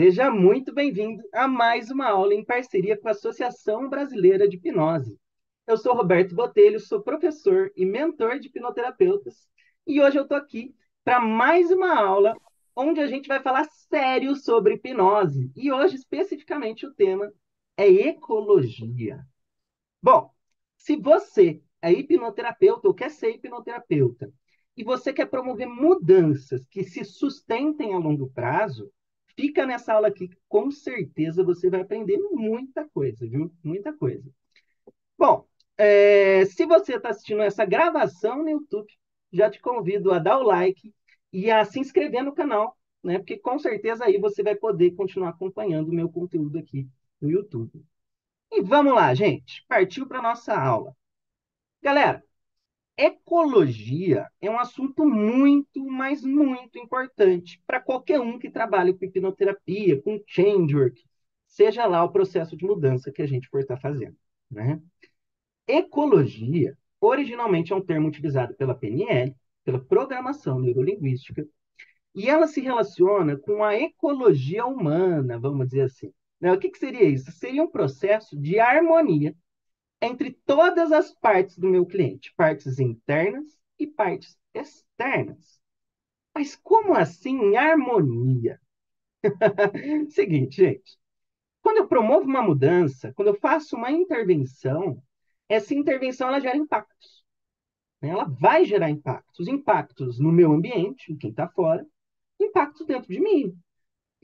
Seja muito bem-vindo a mais uma aula em parceria com a Associação Brasileira de Hipnose. Eu sou Roberto Botelho, sou professor e mentor de hipnoterapeutas e hoje eu estou aqui para mais uma aula onde a gente vai falar sério sobre hipnose e hoje especificamente o tema é ecologia. Bom, se você é hipnoterapeuta ou quer ser hipnoterapeuta e você quer promover mudanças que se sustentem a longo prazo, fica nessa aula aqui, que com certeza você vai aprender muita coisa, viu? Muita coisa. Bom, se você está assistindo essa gravação no YouTube, já te convido a dar o like e a se inscrever no canal, né? Porque com certeza aí você vai poder continuar acompanhando o meu conteúdo aqui no YouTube. E vamos lá, gente. Partiu para nossa aula. Galera, ecologia é um assunto muito, mas muito importante para qualquer um que trabalhe com hipnoterapia, com changework, seja lá o processo de mudança que a gente for estar fazendo, né? Ecologia, originalmente é um termo utilizado pela PNL, pela programação neurolinguística, e ela se relaciona com a ecologia humana, vamos dizer assim. Né? O que seria isso? Seria um processo de harmonia entre todas as partes do meu cliente, partes internas e partes externas. Mas como assim harmonia? Seguinte, gente. Quando eu promovo uma mudança, quando eu faço uma intervenção, essa intervenção ela gera impactos. Né? Ela vai gerar impactos. Impactos no meu ambiente, em quem está fora, impactos dentro de mim.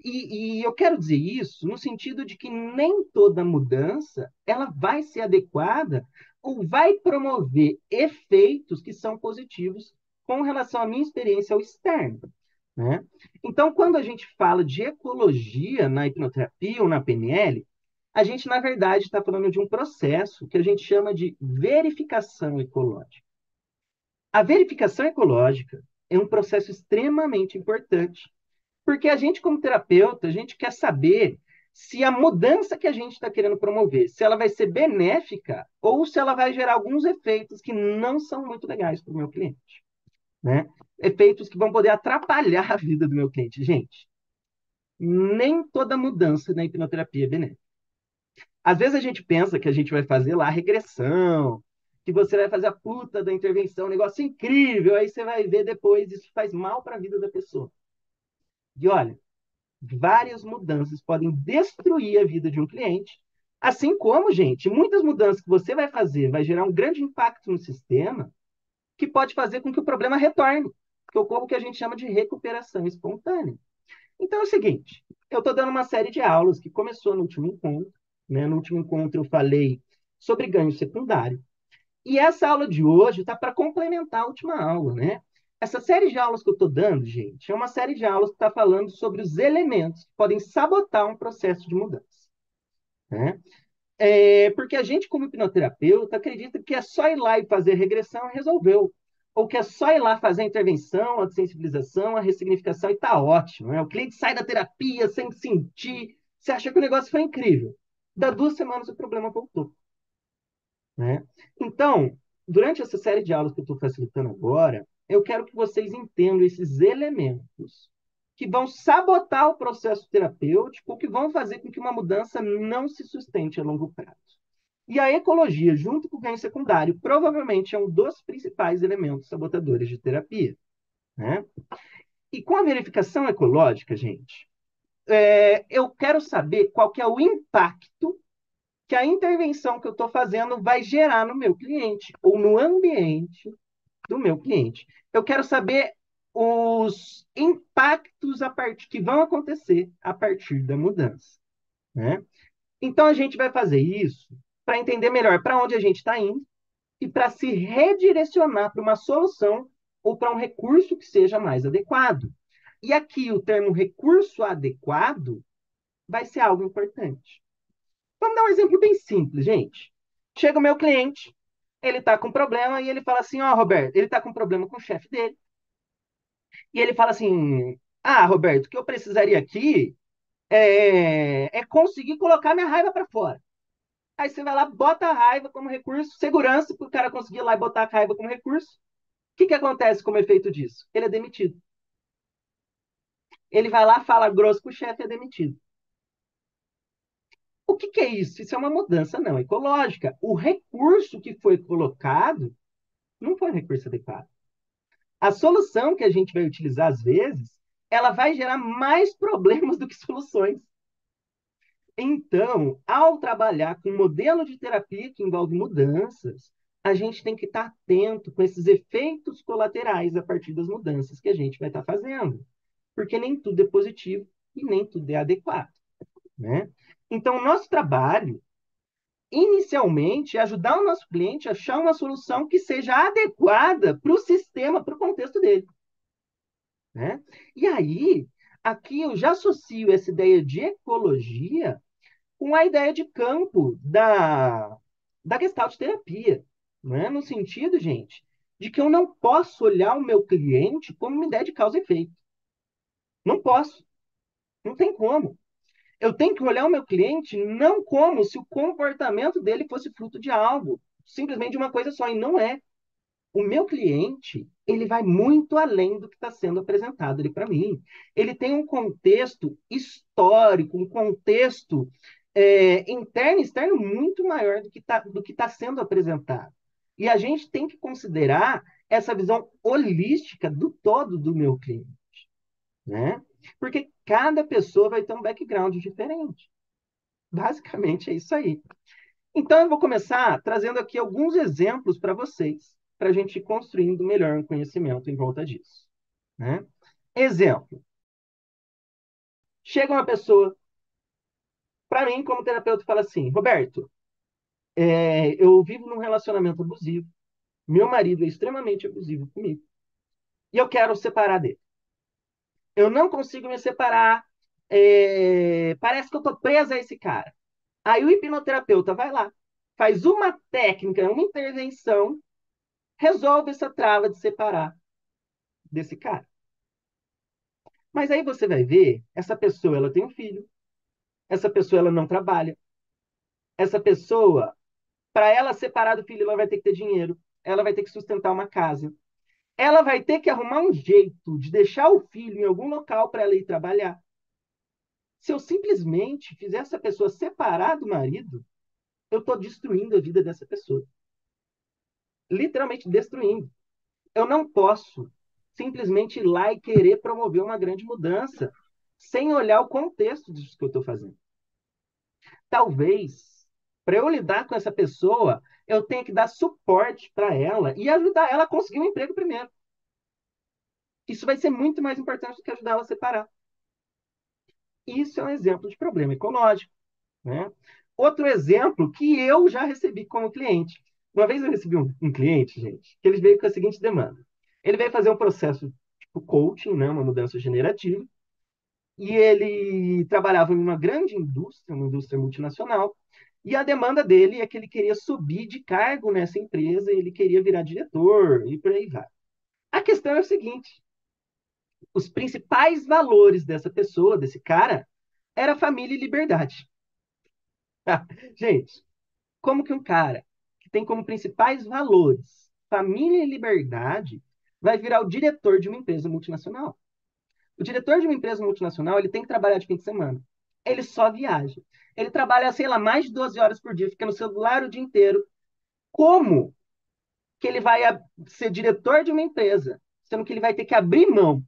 E eu quero dizer isso no sentido de que nem toda mudança ela vai ser adequada ou vai promover efeitos que são positivos com relação à minha experiência ao externo, né? Então, quando a gente fala de ecologia na hipnoterapia ou na PNL, a gente, na verdade, está falando de um processo que a gente chama de verificação ecológica. A verificação ecológica é um processo extremamente importante porque a gente, como terapeuta, a gente quer saber se a mudança que a gente está querendo promover, se ela vai ser benéfica ou se ela vai gerar alguns efeitos que não são muito legais para o meu cliente, né? Efeitos que vão poder atrapalhar a vida do meu cliente. Gente, nem toda mudança na hipnoterapia é benéfica. Às vezes a gente pensa que a gente vai fazer lá a regressão, que você vai fazer a puta da intervenção, um negócio incrível, aí você vai ver depois isso faz mal para a vida da pessoa. E olha, várias mudanças podem destruir a vida de um cliente, assim como, gente, muitas mudanças que você vai fazer vai gerar um grande impacto no sistema, que pode fazer com que o problema retorne, que ocorra o que a gente chama de recuperação espontânea. Então é o seguinte, eu estou dando uma série de aulas que começou no último encontro, né? No último encontro eu falei sobre ganho secundário, e essa aula de hoje está para complementar a última aula, né? Essa série de aulas que eu estou dando, gente, é uma série de aulas que está falando sobre os elementos que podem sabotar um processo de mudança, né? Porque a gente, como hipnoterapeuta, acredita que é só ir lá e fazer regressão e resolveu. Ou que é só ir lá fazer a intervenção, a sensibilização, a ressignificação e está ótimo. Né? O cliente sai da terapia sem sentir, você acha que o negócio foi incrível. Da 2 semanas o problema voltou. Né? Então, durante essa série de aulas que eu estou facilitando agora, eu quero que vocês entendam esses elementos que vão sabotar o processo terapêutico, que vão fazer com que uma mudança não se sustente a longo prazo. E a ecologia, junto com o ganho secundário, provavelmente é um dos principais elementos sabotadores de terapia. Né? E com a verificação ecológica, gente, eu quero saber qual que é o impacto que a intervenção que eu estou fazendo vai gerar no meu cliente ou no ambiente do meu cliente. Eu quero saber os impactos que vão acontecer a partir da mudança. Né? Então, a gente vai fazer isso para entender melhor para onde a gente está indo e para se redirecionar para uma solução ou para um recurso que seja mais adequado. E aqui o termo recurso adequado vai ser algo importante. Vamos dar um exemplo bem simples, gente. Chega o meu cliente, ele está com problema e ele fala assim, ó, Roberto, ele está com problema com o chefe dele. E ele fala assim, Roberto, o que eu precisaria aqui é conseguir colocar minha raiva para fora. Aí você vai lá, bota a raiva como recurso, segurança para o cara conseguir ir lá e botar a raiva como recurso. O que acontece como efeito disso? Ele é demitido. Ele vai lá, fala grosso com o chefe e é demitido. que é isso? Isso é uma mudança não ecológica. O recurso que foi colocado não foi um recurso adequado. A solução que a gente vai utilizar, às vezes, ela vai gerar mais problemas do que soluções. Então, ao trabalhar com um modelo de terapia que envolve mudanças, a gente tem que estar atento com esses efeitos colaterais a partir das mudanças que a gente vai estar fazendo. Porque nem tudo é positivo e nem tudo é adequado, né? Então, o nosso trabalho, inicialmente, é ajudar o nosso cliente a achar uma solução que seja adequada para o sistema, para o contexto dele, né? E aí, aqui eu já associo essa ideia de ecologia com a ideia de campo da Gestalt terapia, né? No sentido, gente, de que eu não posso olhar o meu cliente como uma ideia de causa e efeito. Não posso, não tem como. Eu tenho que olhar o meu cliente não como se o comportamento dele fosse fruto de algo, simplesmente de uma coisa só, e não é. O meu cliente, ele vai muito além do que está sendo apresentado ali para mim. Ele tem um contexto histórico, um contexto interno e externo muito maior do que tá sendo apresentado. E a gente tem que considerar essa visão holística do todo do meu cliente, né? Porque cada pessoa vai ter um background diferente. Basicamente é isso aí. Então, eu vou começar trazendo aqui alguns exemplos para vocês, para a gente ir construindo melhor um conhecimento em volta disso, né? Exemplo. Chega uma pessoa para mim, como terapeuta, e fala assim: Roberto, eu vivo num relacionamento abusivo, meu marido é extremamente abusivo comigo, e eu quero separar dele. Eu não consigo me separar, parece que eu estou presa a esse cara. Aí o hipnoterapeuta vai lá, faz uma técnica, uma intervenção, resolve essa trava de separar desse cara. Mas aí você vai ver, essa pessoa ela tem um filho, essa pessoa ela não trabalha, essa pessoa, para ela separar do filho, ela vai ter que ter dinheiro, ela vai ter que sustentar uma casa, ela vai ter que arrumar um jeito de deixar o filho em algum local para ela ir trabalhar. Se eu simplesmente fizer essa pessoa separar do marido, eu estou destruindo a vida dessa pessoa. Literalmente destruindo. Eu não posso simplesmente ir lá e querer promover uma grande mudança sem olhar o contexto disso que eu estou fazendo. Talvez, para eu lidar com essa pessoa, eu tenha que dar suporte para ela e ajudar ela a conseguir um emprego primeiro. Isso vai ser muito mais importante do que ajudar ela a separar. Isso é um exemplo de problema ecológico, né? Outro exemplo que eu já recebi como cliente. Uma vez eu recebi um cliente, gente, que ele veio com a seguinte demanda. Ele veio fazer um processo tipo coaching, né, uma mudança generativa, e ele trabalhava em uma indústria multinacional, e a demanda dele é que ele queria subir de cargo nessa empresa, ele queria virar diretor, e por aí vai. A questão é o seguinte, os principais valores dessa pessoa, desse cara, era família e liberdade. Gente, como que um cara que tem como principais valores família e liberdade vai virar o diretor de uma empresa multinacional? O diretor de uma empresa multinacional, ele tem que trabalhar de fim de semana. Ele só viaja. Ele trabalha, sei lá, mais de 12 horas por dia, fica no celular o dia inteiro. Como que ele vai ser diretor de uma empresa, sendo que ele vai ter que abrir mão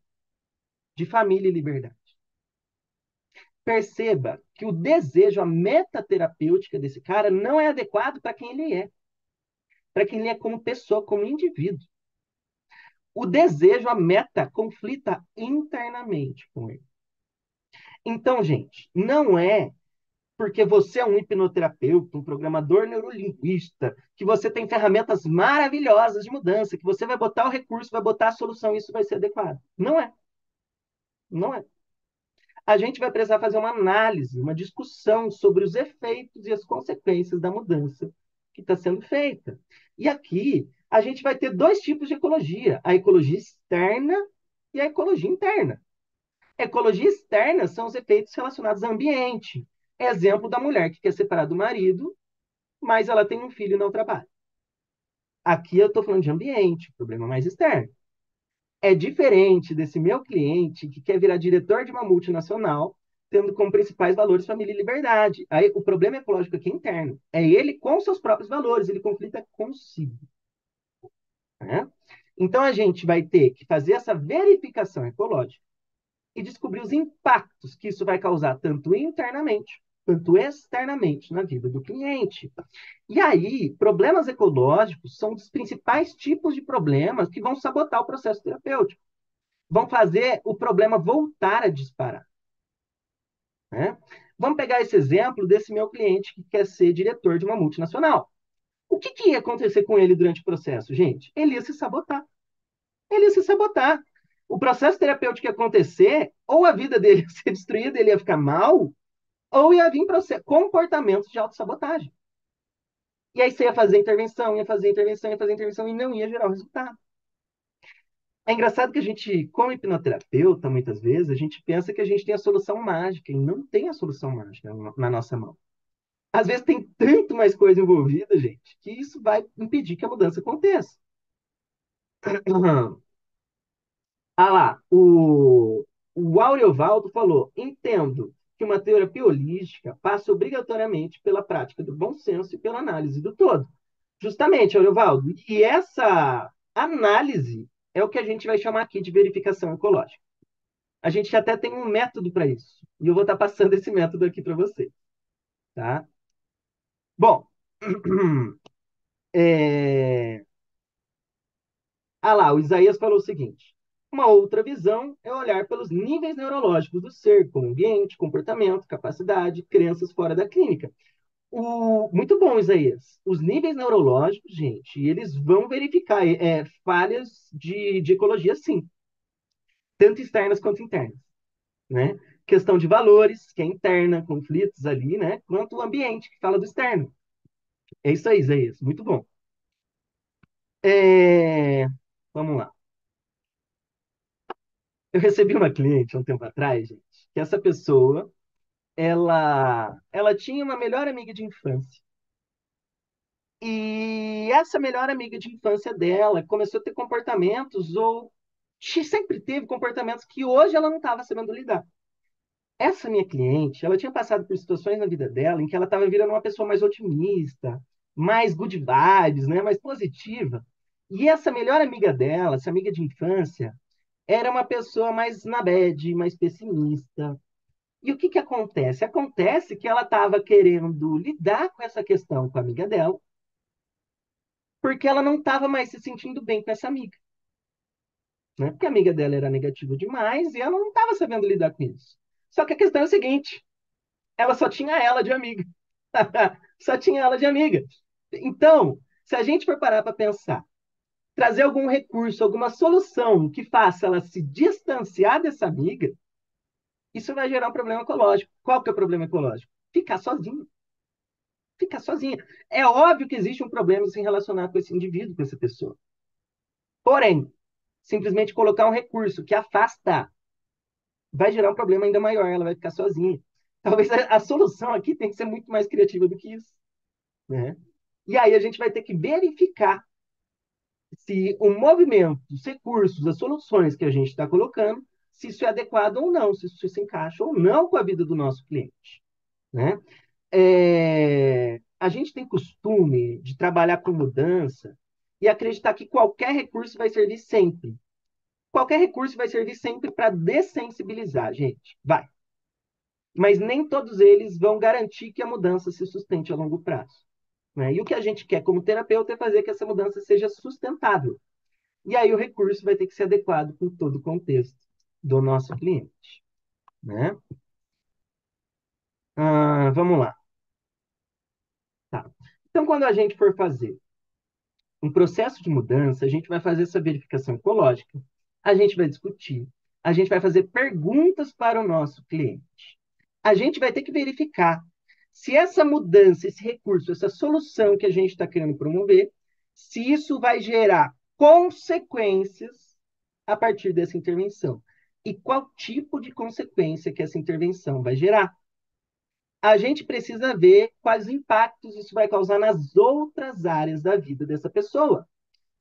de família e liberdade? Perceba que o desejo, a meta terapêutica desse cara não é adequado para quem ele é, para quem ele é como pessoa, como indivíduo. O desejo, a meta, conflita internamente com ele. Então, gente, não é porque você é um hipnoterapeuta, um programador neurolinguista, que você tem ferramentas maravilhosas de mudança, que você vai botar o recurso, vai botar a solução, e isso vai ser adequado. Não é. Não é. A gente vai precisar fazer uma análise, uma discussão sobre os efeitos e as consequências da mudança que está sendo feita. E aqui a gente vai ter dois tipos de ecologia: a ecologia externa e a ecologia interna. Ecologia externa são os efeitos relacionados ao ambiente. Exemplo da mulher que quer separar do marido, mas ela tem um filho e não trabalha. Aqui eu estou falando de ambiente, problema mais externo. É diferente desse meu cliente que quer virar diretor de uma multinacional, tendo como principais valores família e liberdade. Aí o problema ecológico aqui é interno. É ele com seus próprios valores, ele conflita consigo. Né? Então a gente vai ter que fazer essa verificação ecológica e descobrir os impactos que isso vai causar, tanto internamente quanto externamente na vida do cliente. E aí, problemas ecológicos são os principais tipos de problemas que vão sabotar o processo terapêutico, vão fazer o problema voltar a disparar. Né? Vamos pegar esse exemplo desse meu cliente que quer ser diretor de uma multinacional. O que, que ia acontecer com ele durante o processo, gente? Ele ia se sabotar. Ele ia se sabotar. O processo terapêutico ia acontecer, ou a vida dele ia ser destruída, ele ia ficar mal, ou ia vir comportamentos de autossabotagem. E aí você ia fazer intervenção, ia fazer intervenção, ia fazer intervenção e não ia gerar o resultado. É engraçado que a gente, como hipnoterapeuta, muitas vezes, a gente pensa que a gente tem a solução mágica, e não tem a solução mágica na nossa mão. Às vezes tem tanto mais coisa envolvida, gente, que isso vai impedir que a mudança aconteça. Ah lá, o Aurelvaldo falou: entendo que uma terapia holística passa obrigatoriamente pela prática do bom senso e pela análise do todo. Justamente, Aurelvaldo, e essa análise é o que a gente vai chamar aqui de verificação ecológica. A gente até tem um método para isso, e eu vou estar passando esse método aqui para você, tá? Bom, é... ah lá, o Isaías falou o seguinte: uma outra visão é olhar pelos níveis neurológicos do ser, como ambiente, comportamento, capacidade, crenças fora da clínica. Muito bom, Isaías. Os níveis neurológicos, gente, eles vão verificar falhas de ecologia, sim, tanto externas quanto internas, né? Questão de valores, que é interna, conflitos ali, né? Quanto o ambiente, que fala do externo. É isso aí, Isaías. Muito bom. É... Vamos lá. Eu recebi uma cliente há um tempo atrás, gente, que essa pessoa, ela tinha uma melhor amiga de infância. E essa melhor amiga de infância dela começou a ter comportamentos, ou sempre teve comportamentos que hoje ela não estava sabendo lidar. Essa minha cliente, ela tinha passado por situações na vida dela em que ela estava virando uma pessoa mais otimista, mais good vibes, né, mais positiva. E essa melhor amiga dela, essa amiga de infância, era uma pessoa mais na bad, mais pessimista. E o que que acontece? Acontece que ela estava querendo lidar com essa questão com a amiga dela, porque ela não estava mais se sentindo bem com essa amiga, né? Porque a amiga dela era negativa demais e ela não estava sabendo lidar com isso. Só que a questão é o seguinte, ela só tinha ela de amiga. Só tinha ela de amiga. Então, se a gente for parar para pensar, trazer algum recurso, alguma solução que faça ela se distanciar dessa amiga, isso vai gerar um problema ecológico. Qual que é o problema ecológico? Ficar sozinho. Ficar sozinha. É óbvio que existe um problema em se relacionar com esse indivíduo, com essa pessoa. Porém, simplesmente colocar um recurso que afasta vai gerar um problema ainda maior, ela vai ficar sozinha. Talvez a solução aqui tem que ser muito mais criativa do que isso, né? E aí a gente vai ter que verificar se o movimento, os recursos, as soluções que a gente está colocando, se isso é adequado ou não, se isso se encaixa ou não com a vida do nosso cliente, né? A gente tem costume de trabalhar com mudança e acreditar que qualquer recurso vai servir sempre. Qualquer recurso vai servir sempre para dessensibilizar, gente. Vai. Mas nem todos eles vão garantir que a mudança se sustente a longo prazo. Né? E o que a gente quer como terapeuta é fazer que essa mudança seja sustentável. E aí o recurso vai ter que ser adequado com todo o contexto do nosso cliente. Né? Vamos lá. Tá. Então, quando a gente for fazer um processo de mudança, a gente vai fazer essa verificação ecológica, a gente vai discutir, a gente vai fazer perguntas para o nosso cliente. A gente vai ter que verificar se essa mudança, esse recurso, essa solução que a gente está querendo promover, se isso vai gerar consequências a partir dessa intervenção. E qual tipo de consequência que essa intervenção vai gerar. A gente precisa ver quais impactos isso vai causar nas outras áreas da vida dessa pessoa.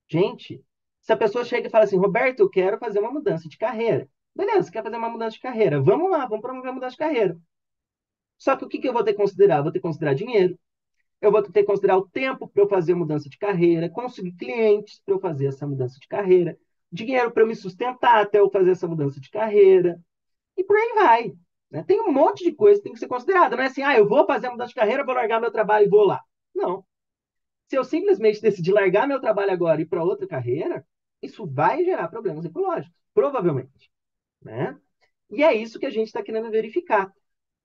Gente, se a pessoa chega e fala assim, Roberto, eu quero fazer uma mudança de carreira. Beleza, você quer fazer uma mudança de carreira? Vamos lá, vamos promover uma mudança de carreira. Só que o que eu vou ter que considerar? Vou ter que considerar dinheiro, eu vou ter que considerar o tempo para eu fazer a mudança de carreira, conseguir clientes para eu fazer essa mudança de carreira, dinheiro para eu me sustentar até eu fazer essa mudança de carreira, e por aí vai. Né? Tem um monte de coisa que tem que ser considerada. Não é assim, eu vou fazer a mudança de carreira, vou largar meu trabalho e vou lá. Não. Se eu simplesmente decidir largar meu trabalho agora e ir para outra carreira, isso vai gerar problemas ecológicos, provavelmente. Né? E é isso que a gente está querendo verificar.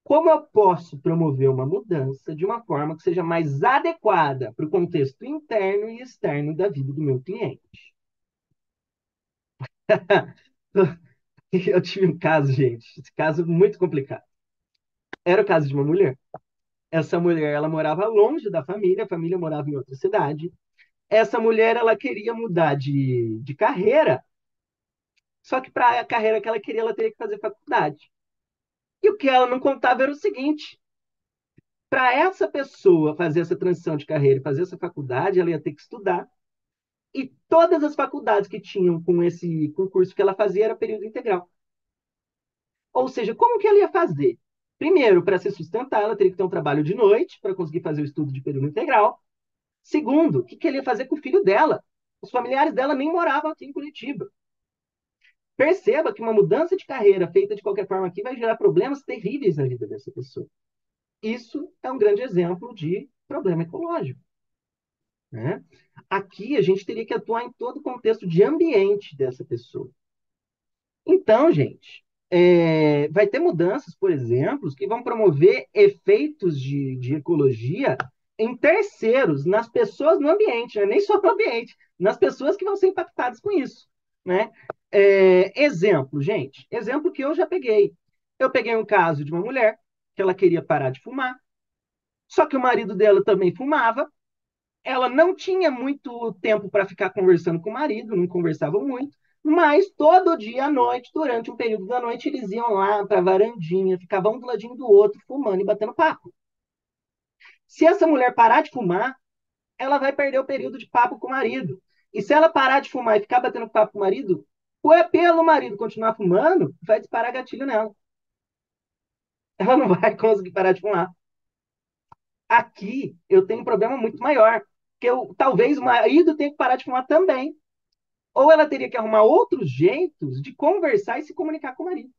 Como eu posso promover uma mudança de uma forma que seja mais adequada para o contexto interno e externo da vida do meu cliente? Eu tive um caso, gente, esse caso muito complicado. Era o caso de uma mulher. Essa mulher, ela morava longe da família, a família morava em outra cidade. Essa mulher, ela queria mudar de carreira, só que para a carreira que ela queria, ela teria que fazer faculdade. E o que ela não contava era o seguinte: para essa pessoa fazer essa transição de carreira e fazer essa faculdade, ela ia ter que estudar. E todas as faculdades que tinham com esse concurso que ela fazia era período integral. Ou seja, como que ela ia fazer? Primeiro, para se sustentar, ela teria que ter um trabalho de noite para conseguir fazer o estudo de período integral. Segundo, o que que ela ia fazer com o filho dela? Os familiares dela nem moravam aqui em Curitiba. Perceba que uma mudança de carreira feita de qualquer forma aqui vai gerar problemas terríveis na vida dessa pessoa. Isso é um grande exemplo de problema ecológico. Né? Aqui a gente teria que atuar em todo o contexto de ambiente dessa pessoa. Então, gente, vai ter mudanças, por exemplo, que vão promover efeitos de ecologia em terceiros, nas pessoas no ambiente, né? Nem só no ambiente, nas pessoas que vão ser impactadas com isso. Né? Exemplo, gente, exemplo que eu já peguei. Eu peguei um caso de uma mulher que ela queria parar de fumar, só que o marido dela também fumava, ela não tinha muito tempo para ficar conversando com o marido, não conversavam muito, mas todo dia à noite, durante um período da noite, eles iam lá para a varandinha, ficavam um do ladinho do outro, fumando e batendo papo. Se essa mulher parar de fumar, ela vai perder o período de papo com o marido. E se ela parar de fumar e ficar batendo papo com o marido, pelo marido continuar fumando, vai disparar gatilho nela. Ela não vai conseguir parar de fumar. Aqui eu tenho um problema muito maior, que talvez o marido tenha que parar de fumar também. Ou ela teria que arrumar outros jeitos de conversar e se comunicar com o marido.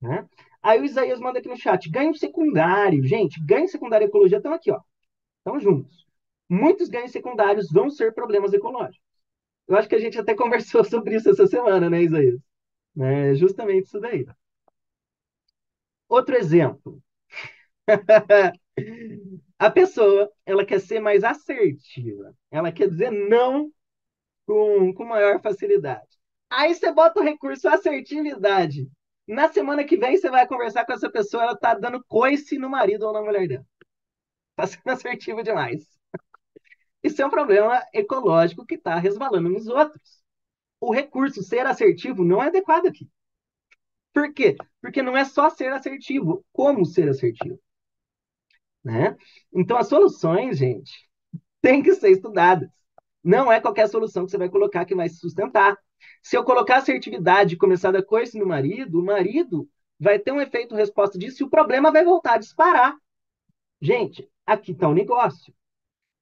Né? Aí o Isaías manda aqui no chat: ganho secundário. Gente, ganho secundário e ecologia estão aqui, ó. Estão juntos. Muitos ganhos secundários vão ser problemas ecológicos. Eu acho que a gente até conversou sobre isso essa semana, né, Isaías? É justamente isso daí. Outro exemplo. A pessoa, ela quer ser mais assertiva. Ela quer dizer não com maior facilidade. Aí você bota o recurso assertividade. Na semana que vem você vai conversar com essa pessoa, ela tá dando coice no marido ou na mulher dela. Tá sendo assertivo demais. Isso é um problema ecológico que está resvalando nos outros. O recurso ser assertivo não é adequado aqui. Por quê? Porque não é só ser assertivo, como ser assertivo. Né? Então as soluções, gente, têm que ser estudadas. Não é qualquer solução que você vai colocar que vai se sustentar. Se eu colocar assertividade e começar a dar coice no marido, o marido vai ter um efeito resposta disso e o problema vai voltar a disparar. Gente, aqui está o negócio.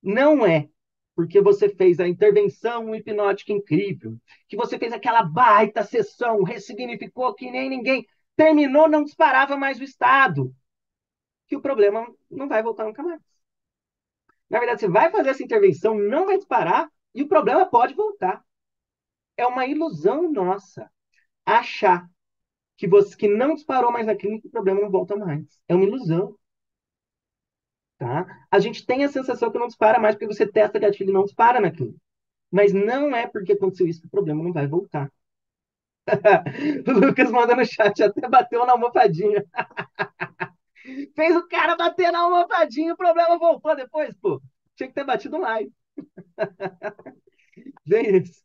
Não é porque você fez a intervenção hipnótica incrível, que você fez aquela baita sessão, ressignificou que nem ninguém, terminou, não disparava mais o Estado, que o problema não vai voltar nunca mais. Na verdade, você vai fazer essa intervenção, não vai disparar e o problema pode voltar. É uma ilusão nossa achar que não disparou mais na clínica, o problema não volta mais. É uma ilusão. Tá? A gente tem a sensação que não dispara mais porque você testa gatilho e não dispara na clínica. Mas não é porque aconteceu isso que o problema não vai voltar. O Lucas manda no chat, até bateu na almofadinha. Fez o cara bater na almofadinha, o problema voltou depois, pô. Tinha que ter batido mais. Vem isso.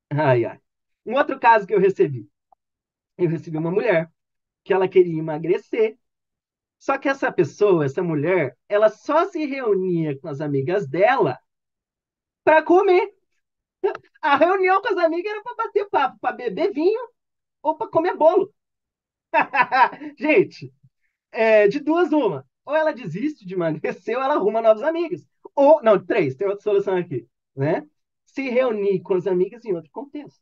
Ai, ai. Um outro caso que eu recebi. Eu recebi uma mulher que ela queria emagrecer. Só que essa pessoa, essa mulher, ela só se reunia com as amigas dela para comer. A reunião com as amigas era para bater papo, para beber vinho ou para comer bolo. Gente, de duas, uma. Ou ela desiste de emagrecer, ou ela arruma novos amigos. Ou, não, três, tem outra solução aqui, né? Se reunir com as amigas em outro contexto,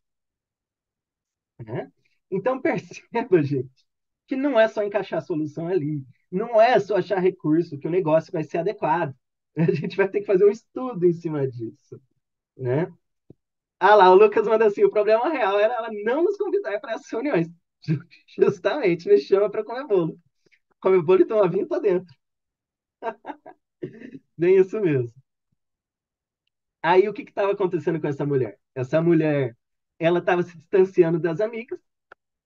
né? Então perceba, gente, que não é só encaixar a solução ali, não é só achar recurso que o negócio vai ser adequado. A gente vai ter que fazer um estudo em cima disso, né? Ah lá, o Lucas manda assim, o problema real era ela não nos convidar para essas reuniões. Justamente, me chama para comer bolo. Comer bolo e tomar vinho, tô dentro. Bem isso mesmo. Aí o que estava acontecendo com essa mulher? Essa mulher, ela estava se distanciando das amigas,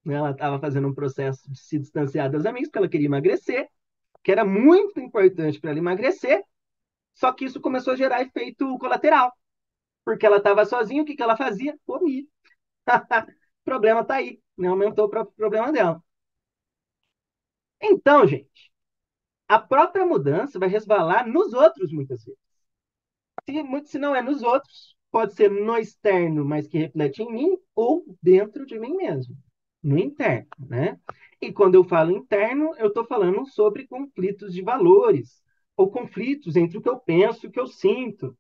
né? Ela estava fazendo um processo de se distanciar das amigas, porque ela queria emagrecer, que era muito importante para ela emagrecer, só que isso começou a gerar efeito colateral, porque ela estava sozinha, o que ela fazia? Comia. O problema está aí, né? Aumentou o próprio problema dela. Então, gente, a própria mudança vai resvalar nos outros muitas vezes. Se não é nos outros, pode ser no externo, mas que reflete em mim, ou dentro de mim mesmo, no interno, né? E quando eu falo interno, eu estou falando sobre conflitos de valores, ou conflitos entre o que eu penso e o que eu sinto,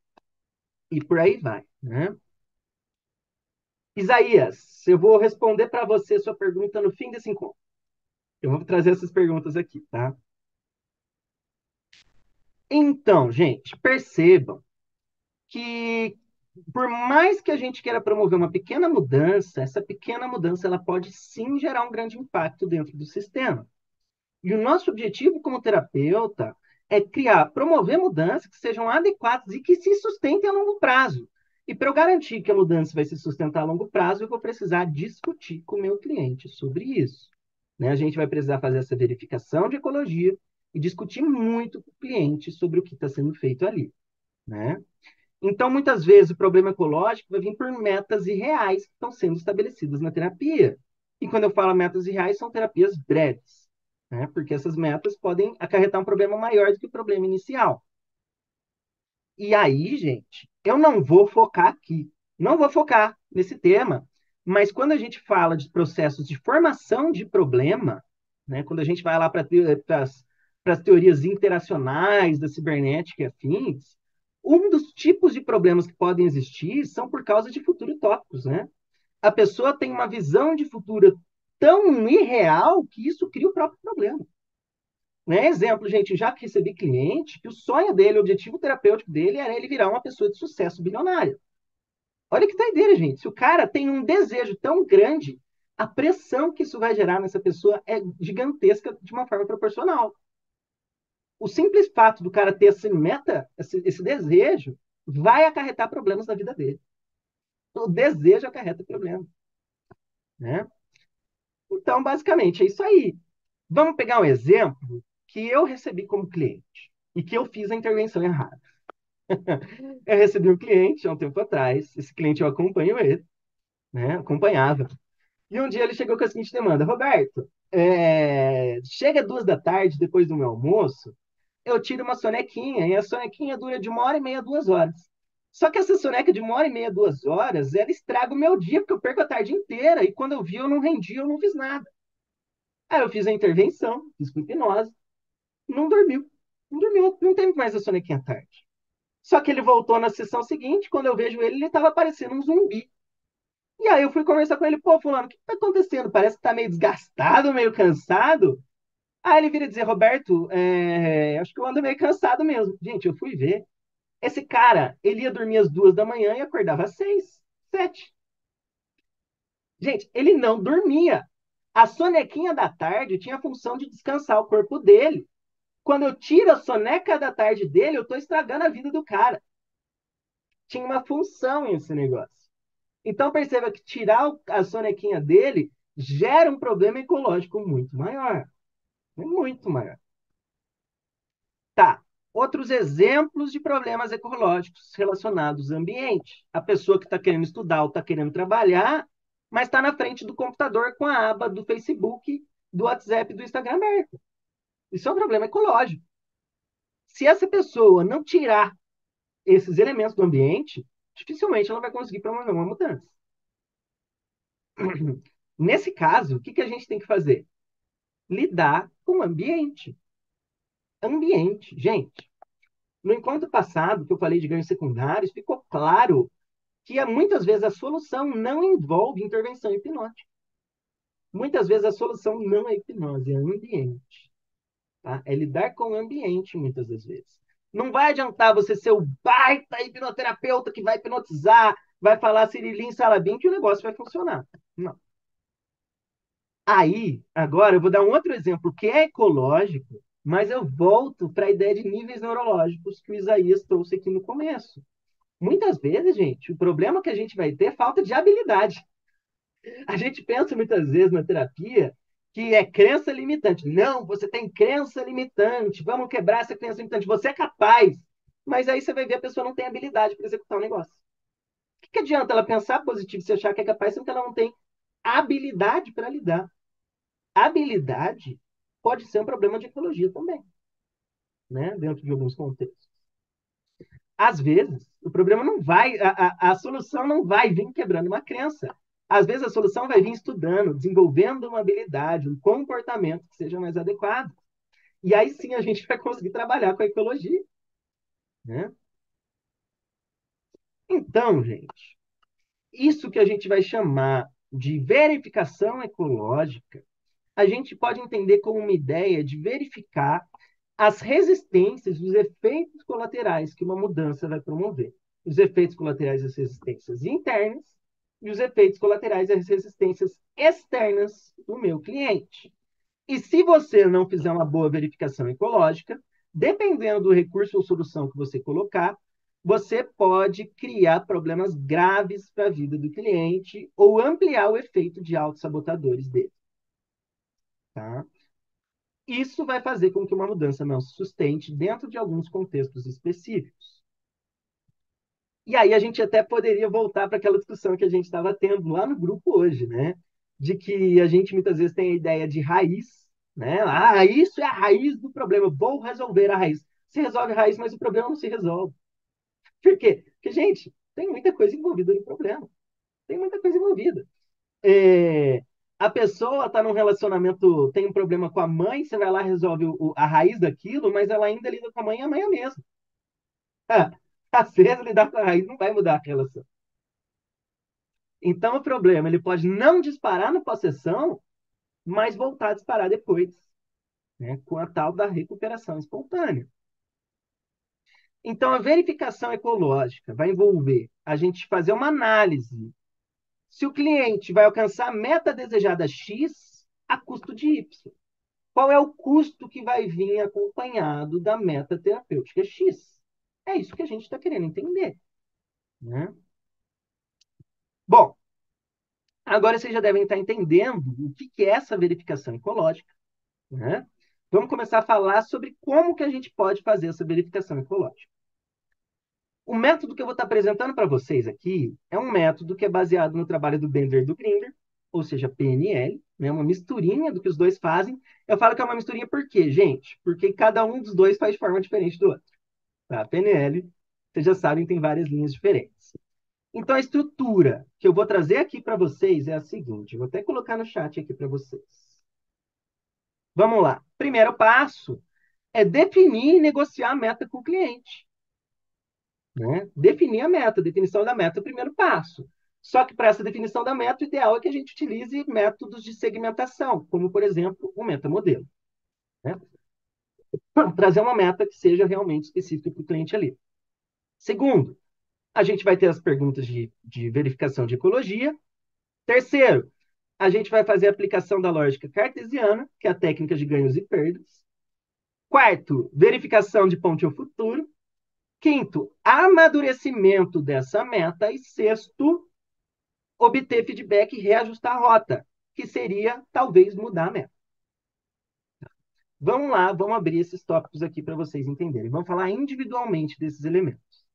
e por aí vai, né? Isaías, eu vou responder para você sua pergunta no fim desse encontro. Eu vou trazer essas perguntas aqui, tá? Então, gente, percebam que por mais que a gente queira promover uma pequena mudança, essa pequena mudança ela pode sim gerar um grande impacto dentro do sistema. E o nosso objetivo como terapeuta é criar, promover mudanças que sejam adequadas e que se sustentem a longo prazo. E para eu garantir que a mudança vai se sustentar a longo prazo, eu vou precisar discutir com o meu cliente sobre isso. Né? A gente vai precisar fazer essa verificação de ecologia e discutir muito com o cliente sobre o que está sendo feito ali. Né? Então, muitas vezes, o problema ecológico vai vir por metas irreais que estão sendo estabelecidas na terapia. E quando eu falo metas irreais, são terapias breves, né? Porque essas metas podem acarretar um problema maior do que o problema inicial. E aí, gente, eu não vou focar aqui, não vou focar nesse tema, mas quando a gente fala de processos de formação de problema, né, quando a gente vai lá para as teorias interacionais da cibernética e afins, um dos tipos de problemas que podem existir são por causa de futuros tópicos, né? A pessoa tem uma visão de futuro tão irreal que isso cria o próprio problema. Né? Exemplo, gente, já recebi cliente que o sonho dele, o objetivo terapêutico dele era ele virar uma pessoa de sucesso bilionária. Olha que doideira, gente. Se o cara tem um desejo tão grande, a pressão que isso vai gerar nessa pessoa é gigantesca de uma forma proporcional. O simples fato do cara ter essa meta, esse desejo, vai acarretar problemas na vida dele. O desejo acarreta problemas. Né? Então, basicamente, é isso aí. Vamos pegar um exemplo que eu recebi como cliente e que eu fiz a intervenção errada. Eu recebi um cliente há um tempo atrás, esse cliente eu acompanho ele, né? Acompanhava. E um dia ele chegou com a seguinte demanda: Roberto, chega 2 da tarde, depois do meu almoço, eu tiro uma sonequinha, e a sonequinha dura de 1h30, 2 horas. Só que essa soneca de 1h30, 2 horas, ela estraga o meu dia, porque eu perco a tarde inteira, e quando eu vi, eu não rendi, eu não fiz nada. Aí eu fiz a intervenção, fiz com hipnose, não dormiu. Não dormiu, não teve mais a sonequinha à tarde. Só que ele voltou na sessão seguinte, quando eu vejo ele, ele estava parecendo um zumbi. E aí eu fui conversar com ele, pô, fulano, o que está acontecendo? Parece que tá meio desgastado, meio cansado. Aí ele vira dizer, Roberto, acho que eu ando meio cansado mesmo. Gente, eu fui ver. Esse cara, ele ia dormir às 2 da manhã e acordava às 6, 7. Gente, ele não dormia. A sonequinha da tarde tinha a função de descansar o corpo dele. Quando eu tiro a soneca da tarde dele, eu estou estragando a vida do cara. Tinha uma função esse negócio. Então perceba que tirar a sonequinha dele gera um problema ecológico muito maior. Muito maior. Tá. Outros exemplos de problemas ecológicos relacionados ao ambiente. A pessoa que está querendo estudar ou está querendo trabalhar, mas está na frente do computador com a aba do Facebook, do WhatsApp e do Instagram aberta. Isso é um problema ecológico. Se essa pessoa não tirar esses elementos do ambiente, dificilmente ela vai conseguir promover uma mudança. Nesse caso, o que a gente tem que fazer? Lidar com o ambiente. Ambiente. Gente, no encontro passado, que eu falei de ganhos secundários, ficou claro que muitas vezes a solução não envolve intervenção hipnótica. Muitas vezes a solução não é hipnose, é ambiente. Tá? É lidar com o ambiente, muitas das vezes. Não vai adiantar você ser o baita hipnoterapeuta que vai hipnotizar, vai falar Cirilim, Salabim, que o negócio vai funcionar. Não. Aí, agora, eu vou dar um outro exemplo que é ecológico, mas eu volto para a ideia de níveis neurológicos que o Isaías trouxe aqui no começo. Muitas vezes, gente, o problema que a gente vai ter é falta de habilidade. A gente pensa muitas vezes na terapia que é crença limitante. Não, você tem crença limitante. Vamos quebrar essa crença limitante. Você é capaz. Mas aí você vai ver a pessoa não tem habilidade para executar o negócio. O que adianta ela pensar positivo e se achar que é capaz, sendo que ela não tem habilidade para lidar? Habilidade pode ser um problema de ecologia também, né? Dentro de alguns contextos. Às vezes, o problema não vai, a solução não vai vir quebrando uma crença. Às vezes, a solução vai vir estudando, desenvolvendo uma habilidade, um comportamento que seja mais adequado. E aí sim a gente vai conseguir trabalhar com a ecologia. Né? Então, gente, isso que a gente vai chamar de verificação ecológica, a gente pode entender como uma ideia de verificar as resistências, os efeitos colaterais que uma mudança vai promover. Os efeitos colaterais das resistências internas e os efeitos colaterais das resistências externas do meu cliente. E se você não fizer uma boa verificação ecológica, dependendo do recurso ou solução que você colocar, você pode criar problemas graves para a vida do cliente ou ampliar o efeito de autossabotadores dele. Tá? Isso vai fazer com que uma mudança não se sustente dentro de alguns contextos específicos. E aí a gente até poderia voltar para aquela discussão que a gente estava tendo lá no grupo hoje, né? De que a gente muitas vezes tem a ideia de raiz, né? Ah, isso é a raiz do problema, vou resolver a raiz. Se resolve a raiz, mas o problema não se resolve. Por quê? Porque, gente, tem muita coisa envolvida no problema. Tem muita coisa envolvida. É, a pessoa está num relacionamento, tem um problema com a mãe, você vai lá e resolve a raiz daquilo, mas ela ainda lida com a mãe e a mãe é a mesma. Ah, às vezes lidar com a raiz não vai mudar a relação. Então o problema, ele pode não disparar na possessão, mas voltar a disparar depois, né, com a tal da recuperação espontânea. Então a verificação ecológica vai envolver a gente fazer uma análise se o cliente vai alcançar a meta desejada X a custo de Y. Qual é o custo que vai vir acompanhado da meta terapêutica X? É isso que a gente está querendo entender. Né? Bom, agora vocês já devem estar entendendo o que é essa verificação ecológica. Né? Vamos começar a falar sobre como que a gente pode fazer essa verificação ecológica. O método que eu vou estar apresentando para vocês aqui é um método que é baseado no trabalho do Bender e do Grinder, ou seja, PNL, né? Uma misturinha do que os dois fazem. Eu falo que é uma misturinha por quê, gente? Porque cada um dos dois faz de forma diferente do outro. Tá? PNL, vocês já sabem, tem várias linhas diferentes. Então, a estrutura que eu vou trazer aqui para vocês é a seguinte. Eu vou até colocar no chat aqui para vocês. Vamos lá. Primeiro passo é definir e negociar a meta com o cliente. Né? Definir a meta. Definição da meta é o primeiro passo. Só que para essa definição da meta, o ideal é que a gente utilize métodos de segmentação, como, por exemplo, o metamodelo. Né? Trazer uma meta que seja realmente específica para o cliente ali. Segundo, a gente vai ter as perguntas de verificação de ecologia. Terceiro, a gente vai fazer a aplicação da lógica cartesiana, que é a técnica de ganhos e perdas. Quarto, verificação de ponte ao futuro. Quinto, amadurecimento dessa meta. E sexto, obter feedback e reajustar a rota, que seria talvez mudar a meta. Vamos lá, vamos abrir esses tópicos aqui para vocês entenderem. Vamos falar individualmente desses elementos.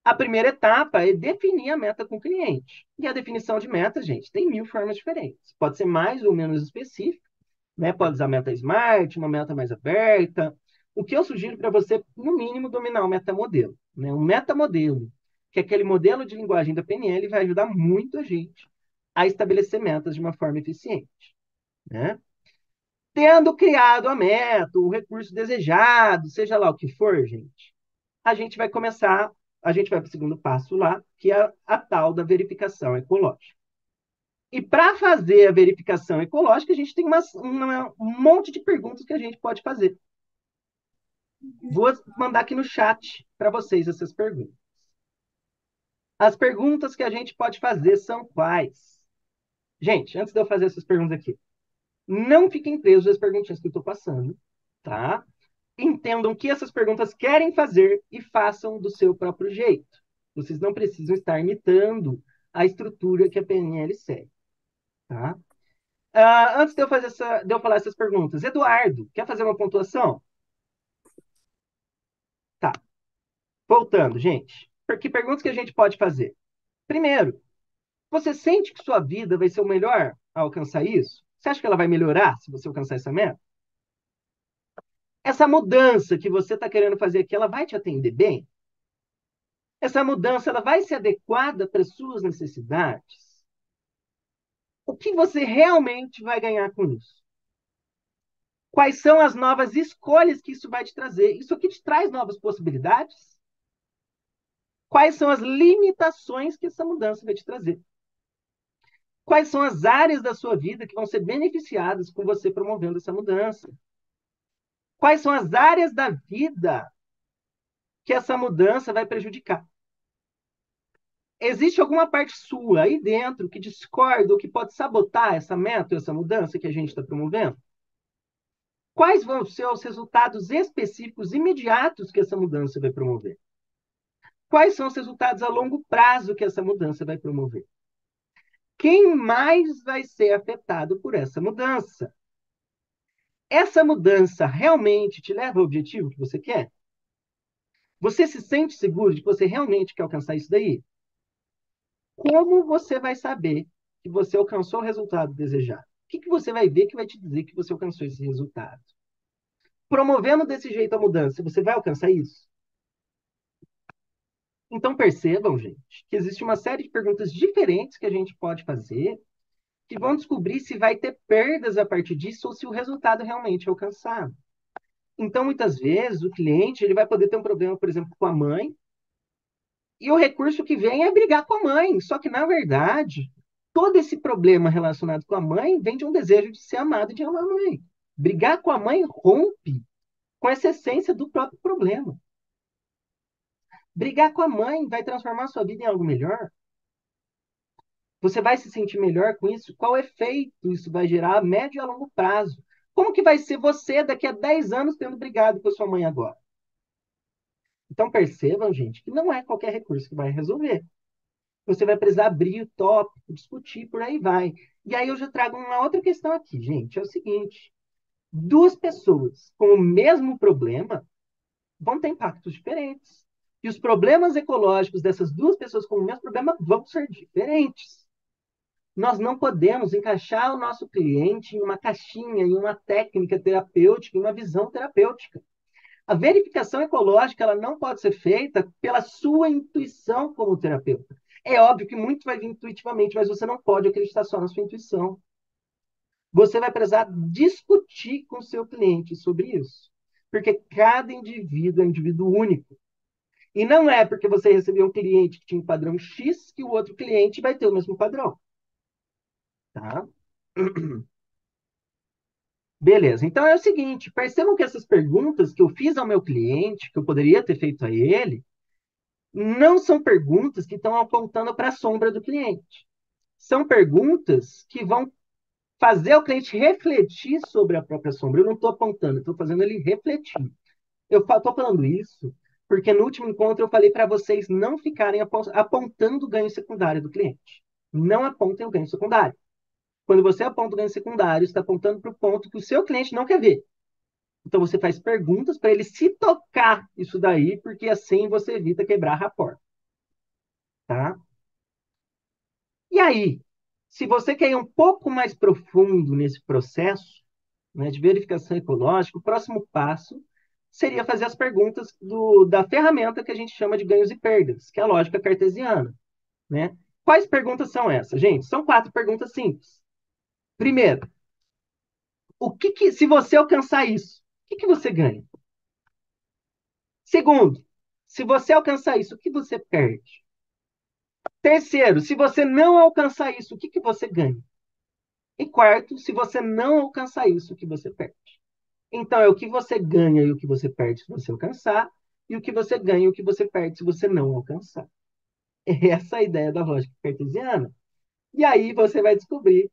A primeira etapa é definir a meta com o cliente. E a definição de meta, gente, tem 1000 formas diferentes. Pode ser mais ou menos específica, né? Pode usar meta smart, uma meta mais aberta. O que eu sugiro para você, no mínimo, dominar o metamodelo. Né? O metamodelo, que aquele modelo de linguagem da PNL vai ajudar muito a gente a estabelecer metas de uma forma eficiente, né? Tendo criado a meta, o recurso desejado, seja lá o que for, gente, a gente vai para o segundo passo lá, que é a tal da verificação ecológica. E para fazer a verificação ecológica, a gente tem um monte de perguntas que a gente pode fazer. Vou mandar aqui no chat para vocês essas perguntas. As perguntas que a gente pode fazer são quais? Gente, antes de eu fazer essas perguntas aqui, não fiquem presos às perguntinhas que eu estou passando, tá? Entendam o que essas perguntas querem fazer e façam do seu próprio jeito. Vocês não precisam estar imitando a estrutura que a PNL segue, tá? Antes de eu falar essas perguntas, Eduardo, quer fazer uma pontuação? Tá. Voltando, gente. Que perguntas que a gente pode fazer? Primeiro, você sente que sua vida vai ser o melhor ao alcançar isso? Você acha que ela vai melhorar se você alcançar essa meta? Essa mudança que você está querendo fazer aqui, ela vai te atender bem? Essa mudança, ela vai ser adequada para as suas necessidades? O que você realmente vai ganhar com isso? Quais são as novas escolhas que isso vai te trazer? Isso aqui te traz novas possibilidades? Quais são as limitações que essa mudança vai te trazer? Quais são as áreas da sua vida que vão ser beneficiadas com você promovendo essa mudança? Quais são as áreas da vida que essa mudança vai prejudicar? Existe alguma parte sua aí dentro que discorda ou que pode sabotar essa meta, essa mudança que a gente está promovendo? Quais vão ser os resultados específicos imediatos que essa mudança vai promover? Quais são os resultados a longo prazo que essa mudança vai promover? Quem mais vai ser afetado por essa mudança? Essa mudança realmente te leva ao objetivo que você quer? Você se sente seguro de que você realmente quer alcançar isso daí? Como você vai saber que você alcançou o resultado desejado? O que você vai ver que vai te dizer que você alcançou esse resultado? Promovendo desse jeito a mudança, você vai alcançar isso? Então percebam, gente, que existe uma série de perguntas diferentes que a gente pode fazer que vão descobrir se vai ter perdas a partir disso ou se o resultado realmente é alcançado. Então, muitas vezes, o cliente ele vai poder ter um problema, por exemplo, com a mãe, e o recurso que vem é brigar com a mãe. Só que, na verdade, todo esse problema relacionado com a mãe vem de um desejo de ser amado e de amar a mãe. Brigar com a mãe rompe com essa essência do próprio problema. Brigar com a mãe vai transformar a sua vida em algo melhor? Você vai se sentir melhor com isso? Qual efeito isso vai gerar a médio e a longo prazo? Como que vai ser você daqui a 10 anos tendo brigado com a sua mãe agora? Então percebam, gente, que não é qualquer recurso que vai resolver. Você vai precisar abrir o tópico, discutir, por aí vai. E aí eu já trago uma outra questão aqui, gente. É o seguinte: duas pessoas com o mesmo problema vão ter impactos diferentes. E os problemas ecológicos dessas duas pessoas com o mesmo problema vão ser diferentes. Nós não podemos encaixar o nosso cliente em uma caixinha, em uma técnica terapêutica, em uma visão terapêutica. A verificação ecológica ela não pode ser feita pela sua intuição como terapeuta. É óbvio que muito vai vir intuitivamente, mas você não pode acreditar só na sua intuição. Você vai precisar discutir com o seu cliente sobre isso. Porque cada indivíduo é um indivíduo único. E não é porque você recebeu um cliente que tinha um padrão X que o outro cliente vai ter o mesmo padrão. Tá? Beleza. Então é o seguinte, percebam que essas perguntas que eu fiz ao meu cliente, que eu poderia ter feito a ele, não são perguntas que estão apontando para a sombra do cliente. São perguntas que vão fazer o cliente refletir sobre a própria sombra. Eu não estou apontando, estou fazendo ele refletir. Eu estou falando isso porque no último encontro eu falei para vocês não ficarem apontando o ganho secundário do cliente. Não apontem o ganho secundário. Quando você aponta o ganho secundário, está apontando para o ponto que o seu cliente não quer ver. Então você faz perguntas para ele se tocar isso daí, porque assim você evita quebrar rapport, tá? E aí, se você quer ir um pouco mais profundo nesse processo, né, de verificação ecológica, o próximo passo seria fazer as perguntas da ferramenta que a gente chama de ganhos e perdas, que é a lógica cartesiana, né? Quais perguntas são essas, gente? São 4 perguntas simples. Primeiro, se você alcançar isso, o que você ganha? Segundo, se você alcançar isso, o que você perde? Terceiro, se você não alcançar isso, o que você ganha? E quarto, se você não alcançar isso, o que você perde? Então, é o que você ganha e o que você perde se você alcançar, e o que você ganha e o que você perde se você não alcançar. Essa é a ideia da lógica cartesiana. E aí você vai descobrir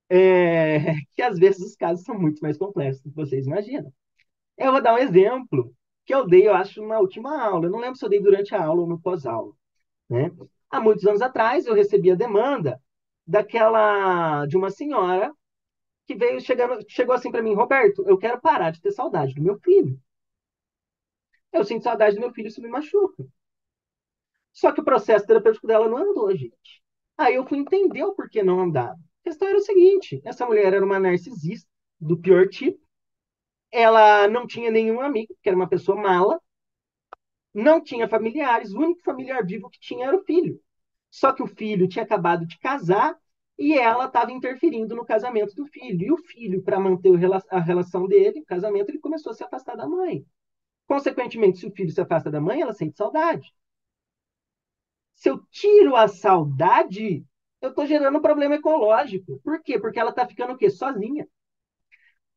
que às vezes os casos são muito mais complexos do que vocês imaginam. Eu vou dar um exemplo que eu dei, eu acho, na última aula. Eu não lembro se eu dei durante a aula ou no pós-aula, né? Há muitos anos atrás, eu recebi a demanda de uma senhora que chegou assim para mim, Roberto, eu quero parar de ter saudade do meu filho. Eu sinto saudade do meu filho, isso me machuca. Só que o processo terapêutico dela não andou, gente. Aí eu fui entender o porquê não andava. A questão era o seguinte: essa mulher era uma narcisista do pior tipo. Ela não tinha nenhum amigo, porque era uma pessoa mala. Não tinha familiares. O único familiar vivo que tinha era o filho. Só que o filho tinha acabado de casar e ela estava interferindo no casamento do filho. E o filho, para manter a relação dele, o casamento, ele começou a se afastar da mãe. Consequentemente, se o filho se afasta da mãe, ela sente saudade. Se eu tiro a saudade, eu estou gerando um problema ecológico. Por quê? Porque ela está ficando o quê? Sozinha.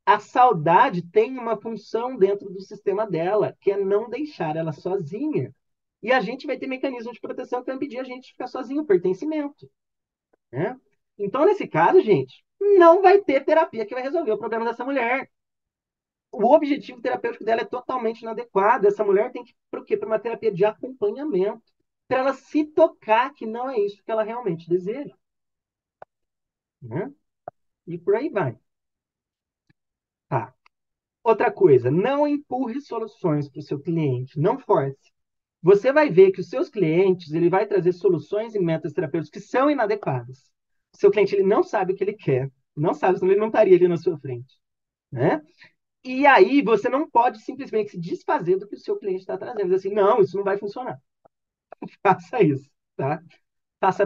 A saudade tem uma função dentro do sistema dela, que é não deixar ela sozinha. E a gente vai ter mecanismo de proteção que vai impedir a gente de ficar sozinho, pertencimento. Né? Então, nesse caso, gente, não vai ter terapia que vai resolver o problema dessa mulher. O objetivo terapêutico dela é totalmente inadequado. Essa mulher tem que ir para o quê? Para uma terapia de acompanhamento, para ela se tocar que não é isso que ela realmente deseja. Né? E por aí vai. Tá. Outra coisa, não empurre soluções para o seu cliente, não force. Você vai ver que os seus clientes, ele vai trazer soluções e metas terapêuticas que são inadequadas. O seu cliente, ele não sabe o que ele quer, não sabe, senão ele não estaria ali na sua frente, né? E aí você não pode simplesmente se desfazer do que o seu cliente está trazendo. Diz assim, não, isso não vai funcionar. Faça isso, tá? Faça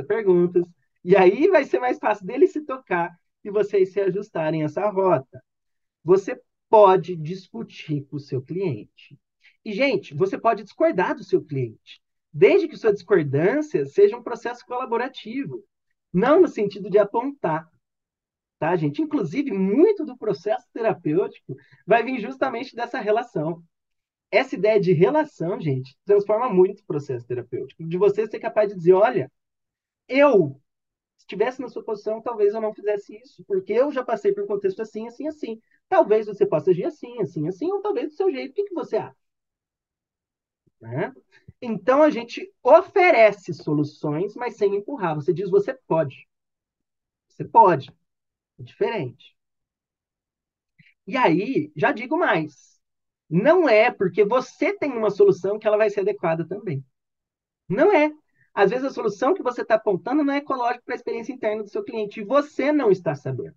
perguntas, e aí vai ser mais fácil dele se tocar e vocês se ajustarem essa rota. Você pode discutir com o seu cliente. E, gente, você pode discordar do seu cliente, desde que sua discordância seja um processo colaborativo, não no sentido de apontar, tá, gente? Inclusive, muito do processo terapêutico vai vir justamente dessa relação. Essa ideia de relação, gente, transforma muito o processo terapêutico. De você ser capaz de dizer, olha, eu, se estivesse na sua posição, talvez eu não fizesse isso, porque eu já passei por um contexto assim, assim, assim. Talvez você possa agir assim, assim, assim, ou talvez do seu jeito. O que você acha? Né? Então, a gente oferece soluções, mas sem empurrar. Você diz, você pode. Você pode. É diferente. E aí, já digo mais. Não é porque você tem uma solução que ela vai ser adequada também. Não é. Às vezes a solução que você está apontando não é ecológica para a experiência interna do seu cliente e você não está sabendo.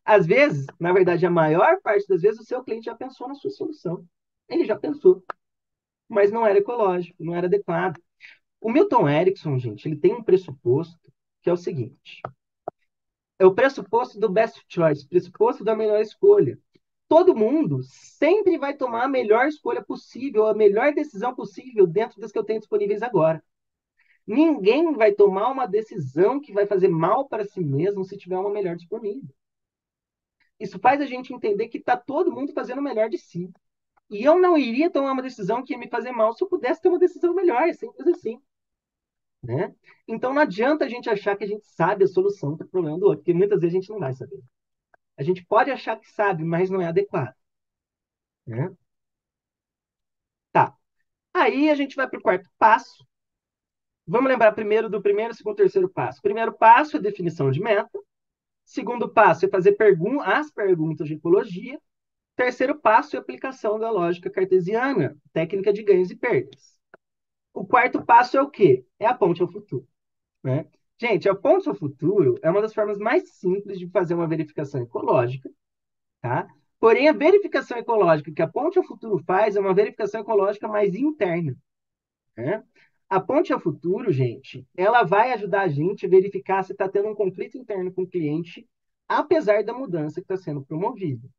Às vezes, na verdade, a maior parte das vezes, o seu cliente já pensou na sua solução. Ele já pensou, mas não era ecológico, não era adequado. O Milton Erickson, gente, ele tem um pressuposto que é o seguinte: é o pressuposto do best choice, pressuposto da melhor escolha. Todo mundo sempre vai tomar a melhor escolha possível, a melhor decisão possível dentro das que eu tenho disponíveis agora. Ninguém vai tomar uma decisão que vai fazer mal para si mesmo se tiver uma melhor disponível. Isso faz a gente entender que está todo mundo fazendo o melhor de si. E eu não iria tomar uma decisão que ia me fazer mal se eu pudesse ter uma decisão melhor, é simples assim. Né? Então não adianta a gente achar que a gente sabe a solução para o problema do outro, porque muitas vezes a gente não vai saber. A gente pode achar que sabe, mas não é adequado. Né? Tá. Aí a gente vai para o quarto passo. Vamos lembrar primeiro do primeiro, segundo, terceiro passo. Primeiro passo é definição de meta. Segundo passo é fazer as perguntas de ecologia. Terceiro passo é aplicação da lógica cartesiana, técnica de ganhos e perdas. O quarto passo é o quê? É a ponte ao futuro. Né? Gente, a ponte ao futuro é uma das formas mais simples de fazer uma verificação ecológica, tá? Porém, a verificação ecológica que a Ponte ao Futuro faz é uma verificação ecológica mais interna, né? A Ponte ao Futuro, gente, ela vai ajudar a gente a verificar se está tendo um conflito interno com o cliente, apesar da mudança que está sendo promovida,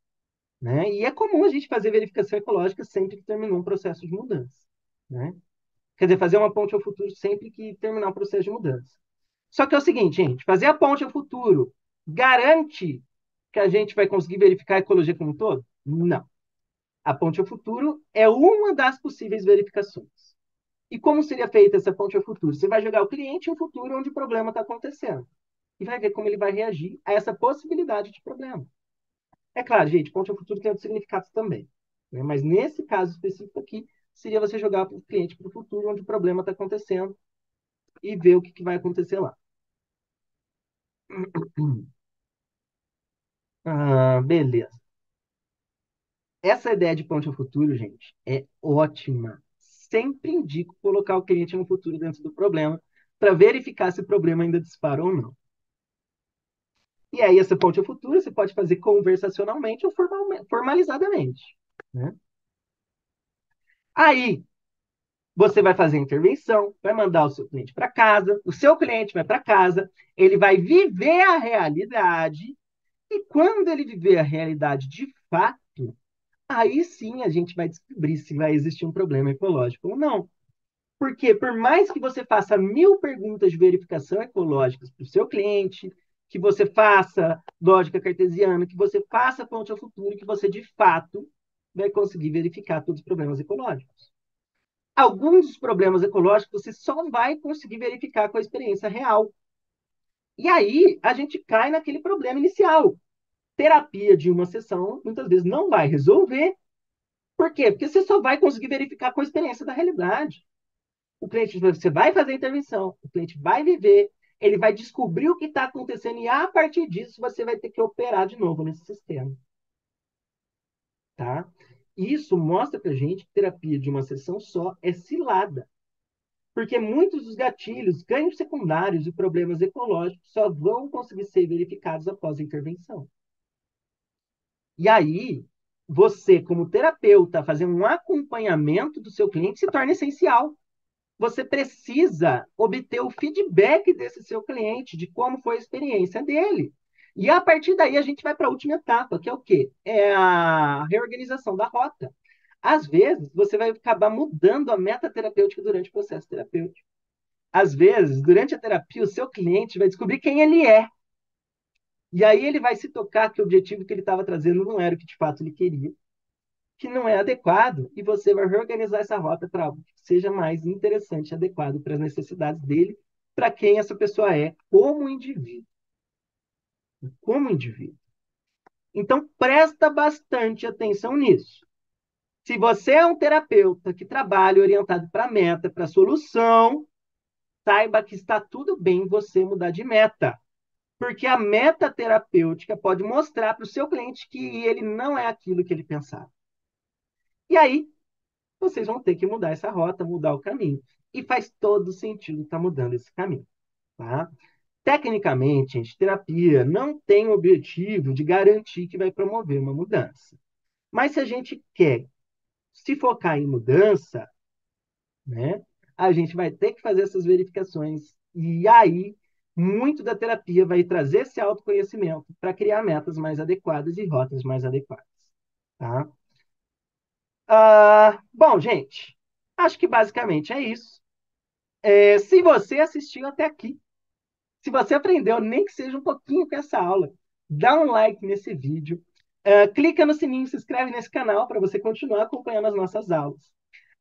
né? E é comum a gente fazer verificação ecológica sempre que terminou um processo de mudança, né? Quer dizer, fazer uma ponte ao futuro sempre que terminar um processo de mudança. Só que é o seguinte, gente, fazer a ponte ao futuro garante que a gente vai conseguir verificar a ecologia como um todo? Não. A ponte ao futuro é uma das possíveis verificações. E como seria feita essa ponte ao futuro? Você vai jogar o cliente em um futuro onde o problema está acontecendo. E vai ver como ele vai reagir a essa possibilidade de problema. É claro, gente, ponte ao futuro tem outros significados também. Né? Mas nesse caso específico aqui, seria você jogar o cliente para o futuro onde o problema está acontecendo e ver o que, que vai acontecer lá. Beleza. Essa ideia de ponte ao futuro, gente, é ótima. Sempre indico colocar o cliente no futuro dentro do problema para verificar se o problema ainda dispara ou não. E aí, essa ponte ao futuro você pode fazer conversacionalmente ou formalizadamente. Né? Aí, você vai fazer a intervenção, vai mandar o seu cliente para casa, o seu cliente vai para casa, ele vai viver a realidade, e quando ele viver a realidade de fato, aí sim a gente vai descobrir se vai existir um problema ecológico ou não. Porque por mais que você faça 1.000 perguntas de verificação ecológicas para o seu cliente, que você faça lógica cartesiana, que você faça ponte ao futuro, que você de fato vai conseguir verificar todos os problemas ecológicos. Alguns dos problemas ecológicos você só vai conseguir verificar com a experiência real. E aí a gente cai naquele problema inicial. Terapia de uma sessão muitas vezes não vai resolver. Por quê? Porque você só vai conseguir verificar com a experiência da realidade. O cliente, você vai fazer a intervenção, o cliente vai viver, ele vai descobrir o que está acontecendo e a partir disso você vai ter que operar de novo nesse sistema. Tá? Isso mostra para a gente que terapia de uma sessão só é cilada. Porque muitos dos gatilhos, ganhos secundários e problemas ecológicos só vão conseguir ser verificados após a intervenção. E aí, você, como terapeuta, fazer um acompanhamento do seu cliente se torna essencial. Você precisa obter o feedback desse seu cliente, de como foi a experiência dele. E a partir daí a gente vai para a última etapa, que é o quê? É a reorganização da rota. Às vezes, você vai acabar mudando a meta terapêutica durante o processo terapêutico. Às vezes, durante a terapia, o seu cliente vai descobrir quem ele é. E aí ele vai se tocar que o objetivo que ele estava trazendo não era o que de fato ele queria, que não é adequado, e você vai reorganizar essa rota para algo que seja mais interessante e adequado para as necessidades dele, para quem essa pessoa é, como indivíduo. Como indivíduo. Então, presta bastante atenção nisso. Se você é um terapeuta que trabalha orientado para meta, para solução, saiba que está tudo bem você mudar de meta. Porque a meta terapêutica pode mostrar para o seu cliente que ele não é aquilo que ele pensava. E aí, vocês vão ter que mudar essa rota, mudar o caminho. E faz todo sentido estar mudando esse caminho. Tá? Tecnicamente, gente, terapia não tem o objetivo de garantir que vai promover uma mudança. Mas se a gente quer se focar em mudança, né, a gente vai ter que fazer essas verificações. E aí, muito da terapia vai trazer esse autoconhecimento para criar metas mais adequadas e rotas mais adequadas. Tá? Bom, gente, acho que basicamente é isso. Se você assistiu até aqui, se você aprendeu nem que seja um pouquinho com essa aula, dá um like nesse vídeo, clica no sininho, se inscreve nesse canal para você continuar acompanhando as nossas aulas.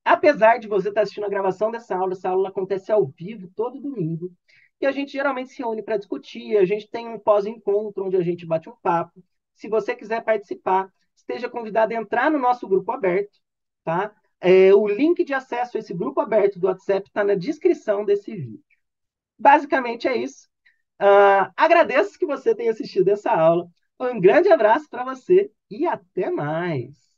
Apesar de você estar assistindo a gravação dessa aula, essa aula acontece ao vivo todo domingo. E a gente geralmente se reúne para discutir, a gente tem um pós-encontro onde a gente bate um papo. Se você quiser participar, esteja convidado a entrar no nosso grupo aberto, tá? O link de acesso a esse grupo aberto do WhatsApp está na descrição desse vídeo. Basicamente é isso. Agradeço que você tenha assistido essa aula. Um grande abraço para você e até mais.